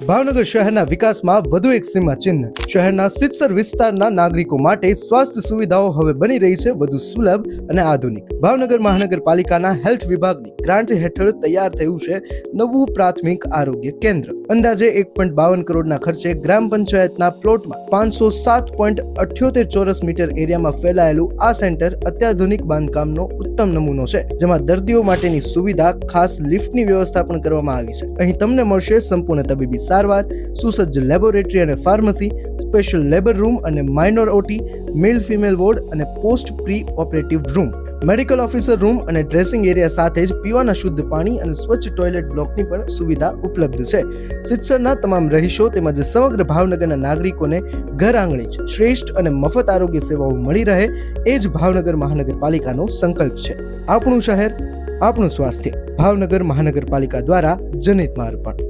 ભાવનગર શહેરના વિકાસમાં વધુ એક સીમાચિહ્ન. શહેરના સિત્સર વિસ્તારના નાગરિકો માટે સ્વાસ્થ્ય સુવિધાઓ હવે બની રહી છે વધુ સુલભ અને આધુનિક. ભાવનગર મહાનગરપાલિકાના હેલ્થ વિભાગની ગ્રાન્ટ હેઠળ તૈયાર થયું છે નવું પ્રાથમિક આરોગ્ય કેન્દ્ર. અંદાજે 1.52 કરોડના ખર્ચે ગ્રામ પંચાયતના પ્લોટમાં 507.78 ચોરસ મીટર એરિયામાં ફેલાયેલું આ સેન્ટર અત્યાધુનિક બાંધકામનો ઉત્તમ નમૂનો છે, જેમાં દર્દીઓ માટેની સુવિધા ખાસ લિફ્ટની વ્યવસ્થા પણ કરવામાં આવી છે. અહીં તમને મળશે સંપૂર્ણ તબીબી સારવાર, સુસજ્જ લેબોરેટરી અને ફાર્મસી, સ્પેશિયલ લેબર રૂમ અને minor OT, male female ward અને post pre operative room, medical officer room અને ડ્રેસિંગ એરિયા સાથે જ પીવાના શુદ્ધ પાણી અને સ્વચ્છ ટોયલેટ બ્લોકની પણ સુવિધા ઉપલબ્ધ છે. સિત્સરના તમામ રહીશો તેમજ સમગ્ર ભાવનગરના નાગરિકોને ઘર આંગણે જ શ્રેષ્ઠ અને મફત આરોગ્ય સેવાઓ મળી રહે, એ જ ભાવનગર મહાનગરપાલિકાનો સંકલ્પ છે. આપણું શહેર, આપણું સ્વાસ્થ્ય. ભાવનગર મહાનગરપાલિકા દ્વારા જનહિતમાં અર્પણ.